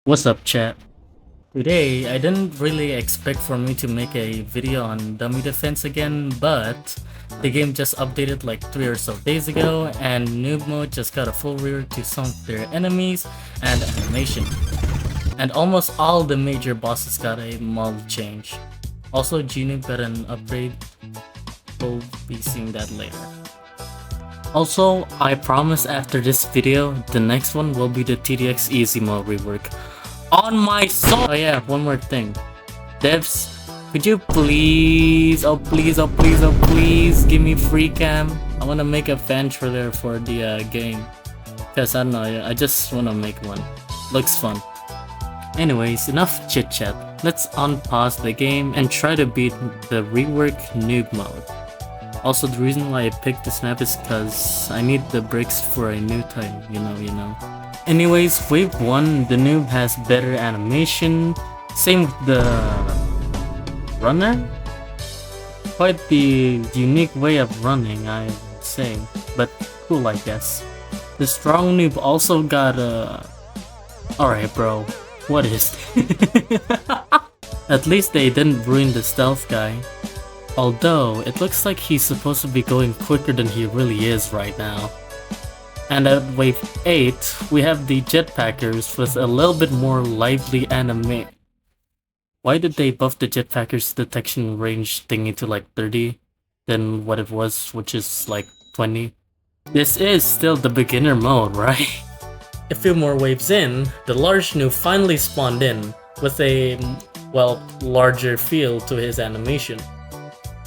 What's up, chat? Today, I didn't really expect for me to make a video on dummy defense again, but the game just updated like 3 or so days ago, and noob mode just got a full rework to some of their enemies and animation. And almost all the major bosses got a model change. Also, Noob got an upgrade. We'll be seeing that later. Also, I promise after this video, the next one will be the TDX easy mode rework. On my soul! Oh yeah, one more thing. Devs, could you please, oh please give me free cam? I wanna make a fan trailer for the game. Cause I don't know, I just wanna make one. Looks fun. Anyways, enough chit chat. Let's unpause the game and try to beat the rework noob mode. Also, the reason why I picked this map is cause I need the bricks for a new time, you know. Anyways, wave 1, the noob has better animation. Same with the runner? Quite the unique way of running, I would say. But cool, I guess. The strong noob also got a... Alright bro, what is At least they didn't ruin the stealth guy. Although, it looks like he's supposed to be going quicker than he really is right now. And at wave 8, we have the jetpackers with a little bit more lively anime. Why did they buff the jetpackers detection range thingy to like 30 than what it was, which is like 20? This is still the beginner mode, right? A few more waves in, the large noob finally spawned in with a, well, larger feel to his animation.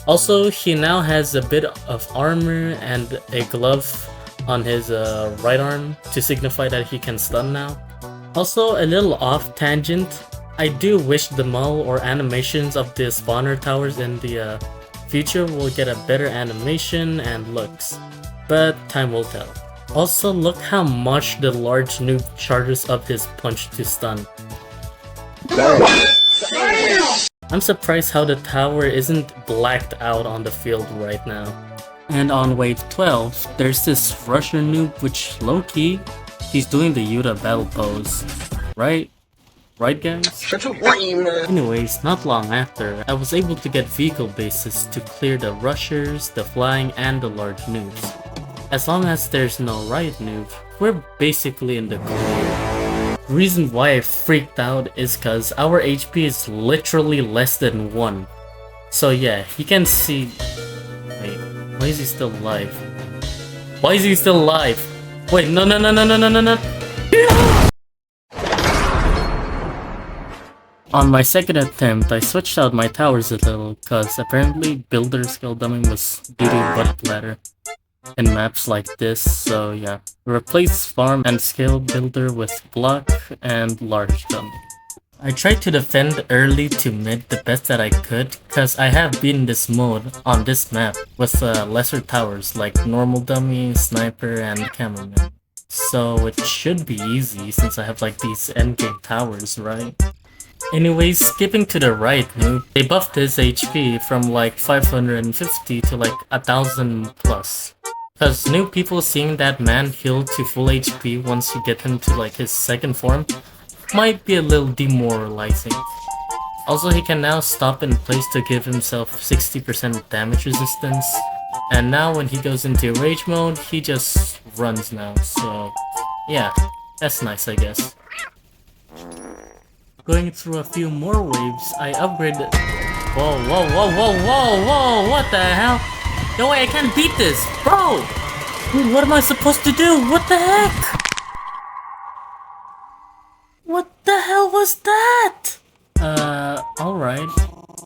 Also, he now has a bit of armor and a glove on his right arm to signify that he can stun now. Also, a little off tangent, I do wish the model or animations of the spawner towers in the future will get a better animation and looks, but time will tell. Also, look how much the large noob charges up his punch to stun. I'm surprised how the tower isn't blacked out on the field right now. And on wave 12, there's this rusher noob which low-key, he's doing the Yuta battle pose. Right? Right guys? Anyways, not long after, I was able to get vehicle bases to clear the rushers, the flying, and the large noobs. As long as there's no riot noob, we're basically in the clear. Reason why I freaked out is cause our HP is literally less than 1. So yeah, you can see... Wait, why is he still alive? Why is he still alive? Wait, no. On my second attempt, I switched out my towers a little cause apparently builder skill dumbing was due to butt ladder in maps like this, so yeah. Replace farm and scale builder with block and large dummy. I tried to defend early to mid the best that I could, cause I have beaten this mode on this map with lesser towers like normal dummy, sniper, and cameraman. So it should be easy since I have like these endgame towers, right? Anyways, skipping to the right noob, they buffed his HP from like 550 to like 1000 plus. Cause new people seeing that man heal to full HP once you get him to like his second form might be a little demoralizing. Also, he can now stop in place to give himself 60% damage resistance. And now when he goes into rage mode, he just runs now, so yeah, that's nice I guess. Going through a few more waves, I upgraded... Whoa, what the hell? No way, I can't beat this! Bro! Dude, what am I supposed to do? What the heck? What the hell was that? Alright.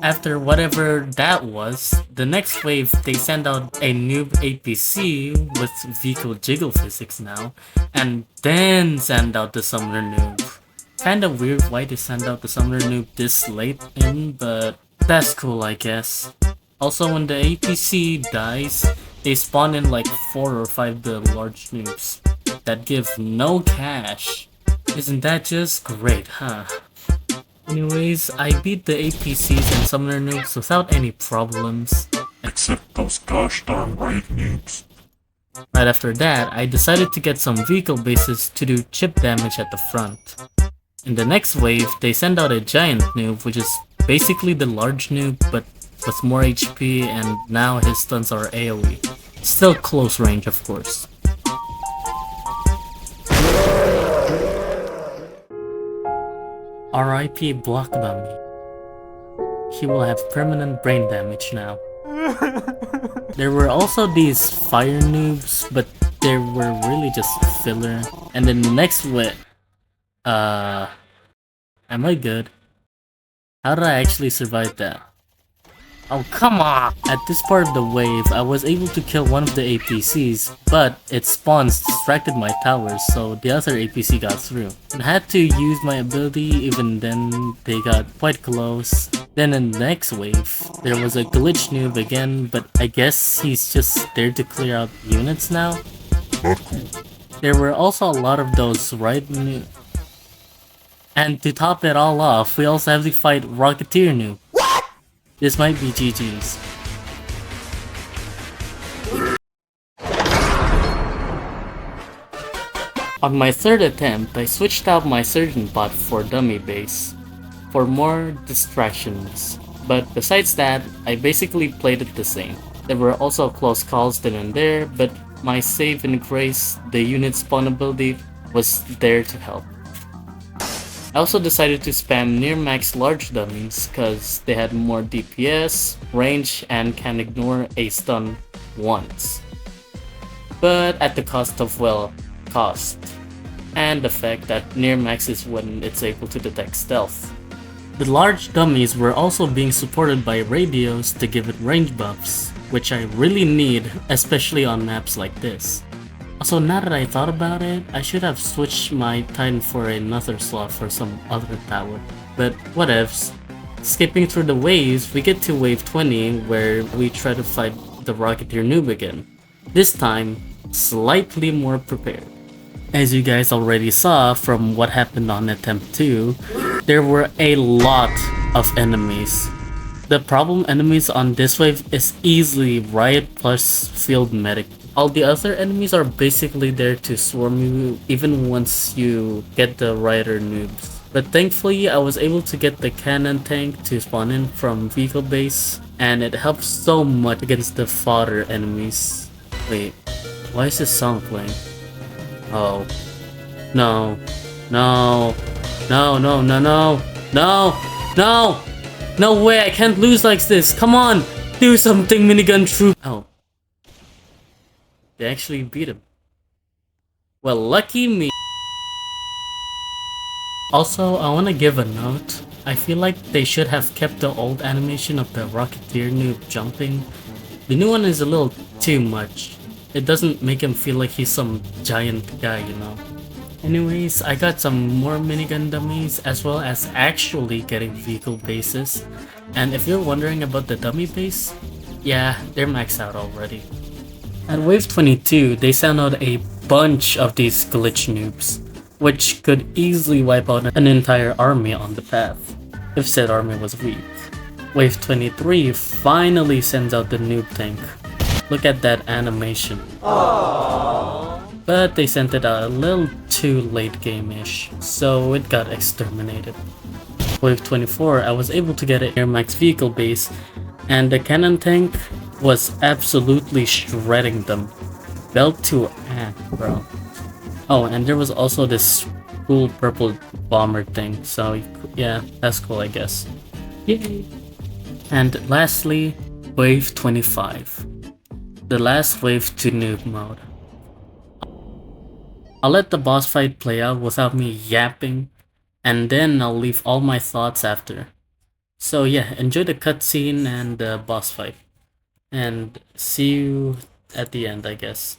After whatever that was, the next wave they send out a noob APC with vehicle jiggle physics now, and then send out the summoner noob. Kinda weird why they send out the summoner noob this late in, but that's cool I guess. Also, when the APC dies, they spawn in like 4 or 5 the large noobs that give no cash. Isn't that just great, huh? Anyways, I beat the APCs and summoner noobs without any problems. Except those gosh darn riot noobs. Right after that, I decided to get some vehicle bases to do chip damage at the front. In the next wave, they send out a giant noob, which is basically the large noob, but with more HP, and now his stuns are AoE. Still close range, of course. RIP Block Dummy. He will have permanent brain damage now. There were also these fire noobs, but they were really just filler. And then the next wave... Am I good? How did I actually survive that? Oh, come on! At this part of the wave, I was able to kill one of the APCs, but its spawns distracted my towers, so the other APC got through. I had to use my ability, even then they got quite close. Then in the next wave, there was a glitch noob again, but I guess he's just there to clear out units now? Not cool. There were also a lot of those right noob. And to top it all off, we also have to fight Rocketeer noob. This might be GG's. On my third attempt, I switched out my Surgeon bot for dummy base for more distractions, but besides that, I basically played it the same. There were also close calls then and there, but my save and grace, the unit spawn ability, was there to help. I also decided to spam near max large dummies cause they had more DPS, range, and can ignore a stun once. But at the cost of, well, cost. And the fact that near max is when it's able to detect stealth. The large dummies were also being supported by radios to give it range buffs, which I really need, especially on maps like this. Also, now that I thought about it, I should have switched my Titan for another slot for some other tower. But whatevs. Skipping through the waves, we get to wave 20 where we try to fight the Rocketeer noob again. This time, slightly more prepared. As you guys already saw from what happened on attempt 2, there were a lot of enemies. The problem enemies on this wave is easily Riot plus Field Medic. All the other enemies are basically there to swarm you even once you get the Rider noobs. But thankfully I was able to get the cannon tank to spawn in from vehicle base, and it helps so much against the fodder enemies. Wait, why is this song playing? Oh. No. No. No, no, no, no. No! No! No way, I can't lose like this! Come on! Do something, minigun troop! Oh. They actually beat him. Well, lucky me. Also, I wanna give a note. I feel like they should have kept the old animation of the Rocketeer noob jumping. The new one is a little too much. It doesn't make him feel like he's some giant guy, you know. Anyways, I got some more minigun dummies as well as actually getting vehicle bases. And if you're wondering about the dummy base, yeah, they're maxed out already. At wave 22, they sent out a bunch of these glitch noobs, which could easily wipe out an entire army on the path, if said army was weak. Wave 23 finally sends out the noob tank. Look at that animation. Aww. But they sent it out a little too late game-ish, so it got exterminated. Wave 24, I was able to get an air max vehicle base, and the cannon tank was absolutely shredding them. Belt to act, bro. Oh, and there was also this cool purple bomber thing, so yeah, that's cool, I guess. Yay! And lastly, wave 25. The last wave to noob mode. I'll let the boss fight play out without me yapping, and then I'll leave all my thoughts after. So yeah, enjoy the cutscene and the boss fight. And see you at the end, I guess.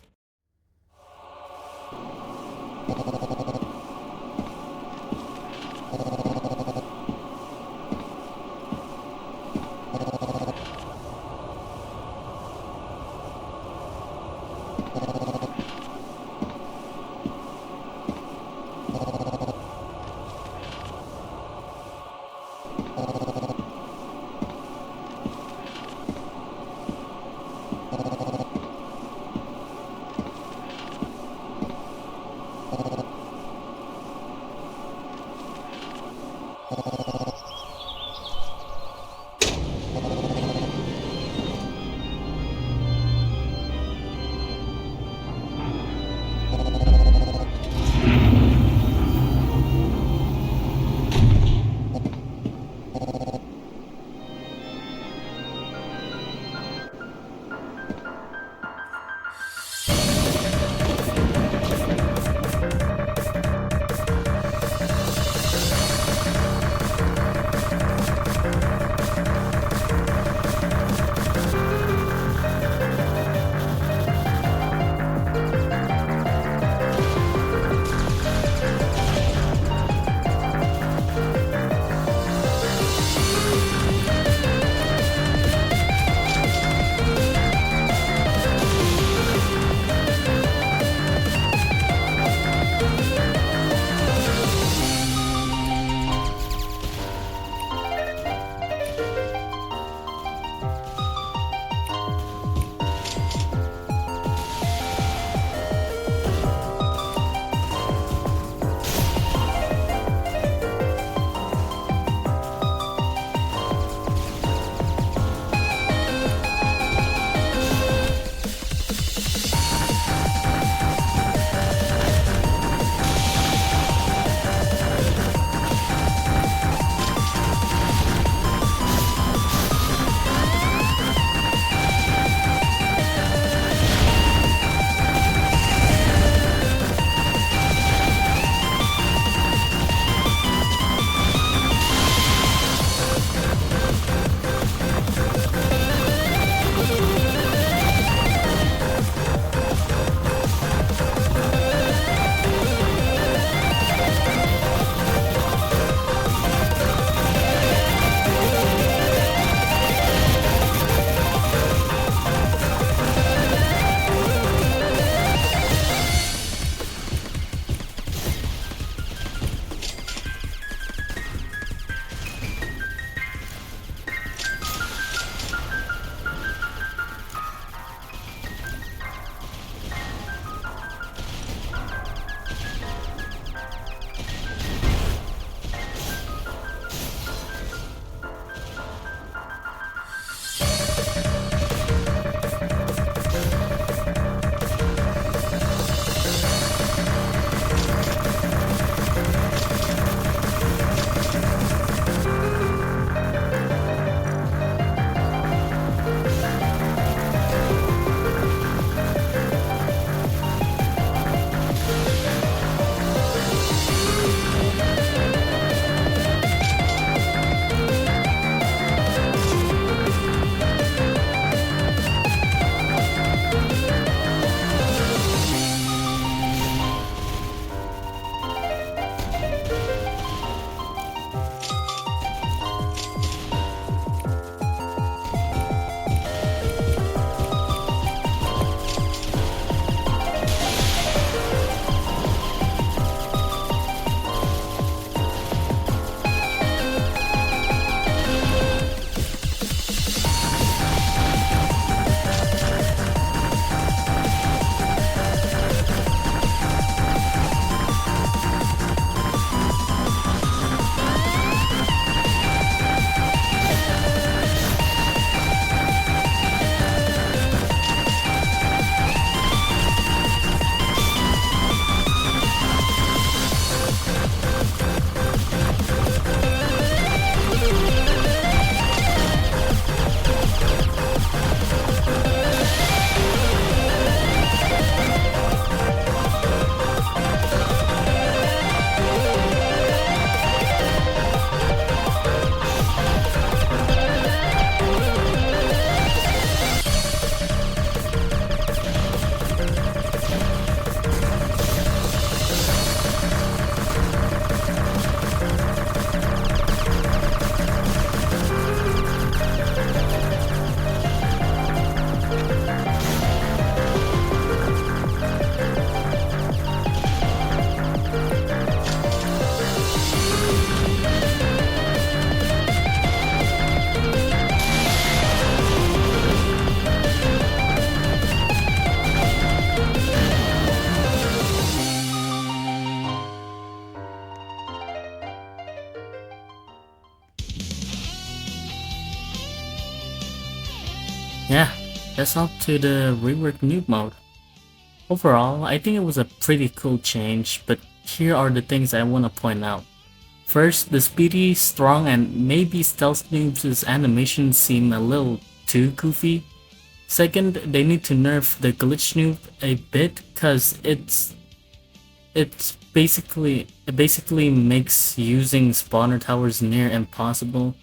Yeah, that's up to the rework noob mode. Overall, I think it was a pretty cool change, but here are the things I want to point out. First, the speedy, strong, and maybe stealth noobs' animations seem a little too goofy. Second, they need to nerf the glitch noob a bit cause it basically makes using spawner towers near impossible.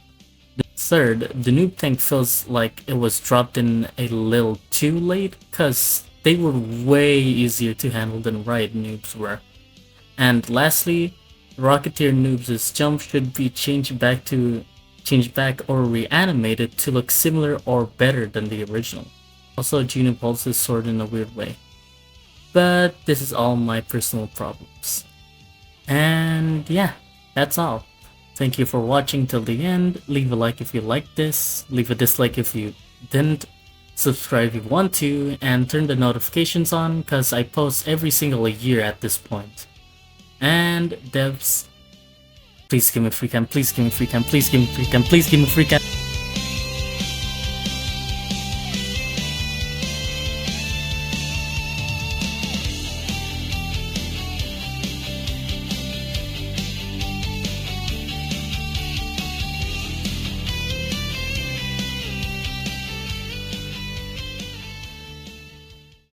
Third, the noob tank feels like it was dropped in a little too late cause they were way easier to handle than riot noobs were. And lastly, Rocketeer Noobs' jump should be changed back or reanimated to look similar or better than the original. Also, Geno Pulse's sword in a weird way. But this is all my personal problems. And yeah, that's all. Thank you for watching till the end. Leave a like if you liked this, leave a dislike if you didn't, subscribe if you want to, and turn the notifications on cause I post every single year at this point. And devs, please give me free cam, please give me free cam, please give me free cam, please give me free cam.